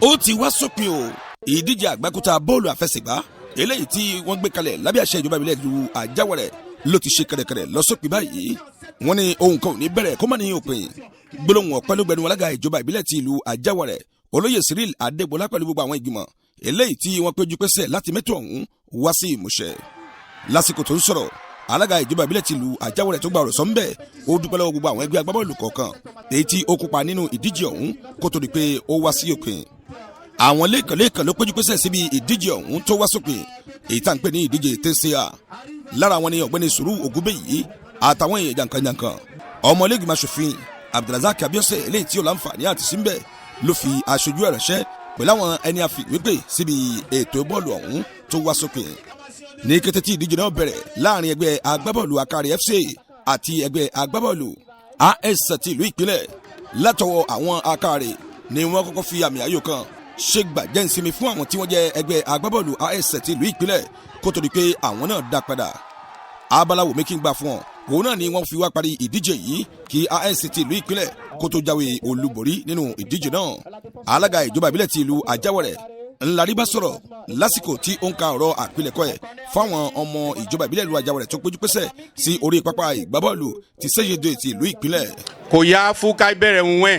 ó ti wá sópin o ìdíje àgbákúta bọ́ọ̀lù àfẹsẹ̀gbá eléyìí tí wọ́n gbé kalẹ̀ lábẹ́ àṣẹ ìjọba ìbílẹ̀ ìlú Àjáwọ̀rẹ̀ ló ti ṣe kẹ̀rẹ̀kẹ̀rẹ̀ lọ sópin báyìí. wọ́n ní ohun kan ò ní bẹ̀rẹ̀ kó má ní òpin. gbólóhùn ọ̀pẹ́ ló gbẹnu alága ìjọba ìbílẹ̀ ti ìlú Àjáwọ̀rẹ̀ olóyè Cyril Adégbọlá pẹ̀lú gbogbo àwọn ìgbìmọ̀ eléyìí tí wọ́n péjú pésẹ̀ láti mẹ́tò ọ̀hún wá sí ìmúṣẹ. lásìkò tó ń sọ̀rọ̀ alága ìjọba ìbílẹ̀ ti ìlú Àjáwọ̀rẹ̀ tó gba ọ̀rọ̀ sọ ń bẹ̀ ó dúpẹ́ lọ́wọ́ gbogbo àwọn ẹgbẹ́ agbábọ́ọ̀lù kọ̀ọ̀kan èyí tí ó kópa nínú ìdíje ọ̀hún kó tó di pé ó wá sí òpin. àwọn lẹ́ẹ̀kan ló péjú pésẹ̀ síbi ìdíje ọ̀hún tó wá sópin èyí tá à ń pè ní ìdíje TCA. lára wọn ni ọ̀gbẹ́ni Sùúrù Ògúnbèyí àtàwọn èèyàn jàǹkànjàǹkàn. ọmọ ilé-ìgbìmọ̀ aṣòfin Abdulrasaq Abiose eléyìí tí ó láǹfààní àti síbẹ̀ ló fi aṣojú ẹ̀ ránṣẹ́ pẹ̀lú àwọn ẹni àfìwépè síbi ètò bọ́ọ̀lù ọ̀hún tó wá sópin. ní kété tí ìdíje náà bẹ̀rẹ̀ láàrin ẹgbẹ́ agbábọ́ọ̀lù Akari FC àti ẹgbẹ́ agbábọ́ọ̀lù AS ti ìlú ìpínlẹ̀ látọwọ́ àwọn Akari ni wọ́n kọ́kọ́ fi àmì ayò kan ṣe gbàjẹ́ ìsinmi fún àwọn tí wọ́n jẹ́ ẹgbẹ́ agbábọ́ọ̀lù AS ti ìlú ìpínlẹ̀ kó tó di pé àwọn náà dá padà. abalawo mi kí n gbà fún ọ òun náà ni wọ́n fi wá parí ìdíje yìí kí AS ti ìlú ìpínlẹ̀ kó tó jáwé olúborí nínú ìdíje náà. alága ìjọba ìbílẹ̀ ti ìlú Àjáwọ̀rẹ̀ ńlárí bá sọ̀rọ̀ lásìkò tí ó ń ka ọ̀rọ̀ àpilẹ̀kọ ẹ̀ fáwọn ọmọ ìjọba ìbílẹ̀ ìlú Àjáwọ̀rẹ̀ tó péjú pésẹ̀ sí orí pápá ìgbábọ́ọ̀lù ti sẹ́yẹ̀dẹ̀ ti ìlú ìpínlẹ̀. kò yá fún ká bẹ̀rẹ̀ ń wẹ̀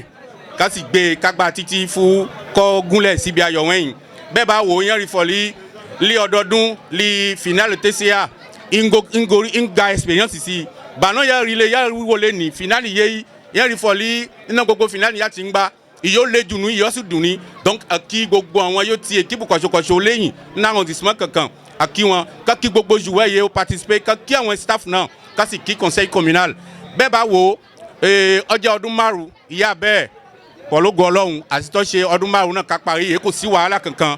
ká sì gbé kágbá títí fún kọ́ gúnlẹ̀ síbi ayọ̀ wẹ̀yìn bẹ́ẹ̀ bá wò ó yẹn rí fọ́lí lé ọdọọdún lé final TCA nga experience sí bàná yẹn rí lé yẹn wọlé ní final yẹn rí fọ́lí iná gbogbo final yẹn ti ń gbá ìyó lé dùnú ìyó sì dùn ní donc kí gbogbo àwọn yóò ti équipe kọ̀ṣọ̀kọ̀ṣọ̀ lẹ́yìn ní arrondissement kankan àkí wọn ká kí gbogbo joueur yẹ ó participer ká kí àwọn staff náà ká sì kí conseil communal bẹ́ẹ̀ bá wo ọjọ́ ọdún márùn ìyá bẹ́ẹ̀ pọ̀lógo ọlọ́run àtitọ́ ṣe ọdún márùn náà ká parí èyí kò sí wàhálà kankan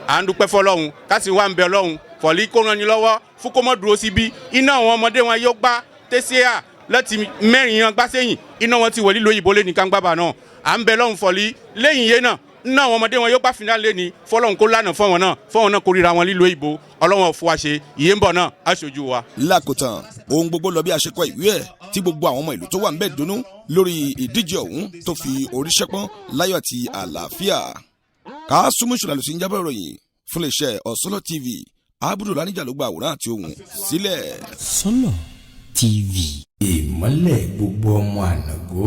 à ń dúpẹ́ fọlọ́run ká sì wá ń bẹ ọlọ́run fọ̀lí kó ràn ní lọ́wọ́ fún kó mọ́ dúró síbí iná àwọn ọmọdé wọn yóò gbá TCA láti mẹ́rin yan gbá sẹ́yìn iná wọn ti wọlé lóyìnbó lé ní kángbábà náà à ń bẹ lọ́hùn fọ̀lí lẹ́yìn yé náà iná àwọn ọmọdé wọn yóò gbá final lé ní fọlọ́hùn kó lánàá fọ́wọn náà kó ríra wọn lílo ìbò ọlọ́wọ́n fún wa ṣe ìyé ń bọ̀ náà aṣojú wa. lákòótán ohun gbogbo lọ bí a ṣe kọ ìwé ẹ̀ tí gbogbo àwọn ọmọ ìlú tó wà ń bẹ̀ dunnú lórí ìdíje ọ̀hún tó fi orí ṣẹ́pọ́n láyọ̀ àti àlàáfíà. Kásùmù Ṣọlá ló ti ń jábọ̀ ìròyìn fún iléeṣẹ́ Ọ̀sọ́lọ̀ TV Abudu Lanija ló gba àwòrán àti ohùn sílẹ̀. Ọ̀sọ́lọ̀ TV ìmọ́lẹ̀ gbogbo ọmọ ànàgó.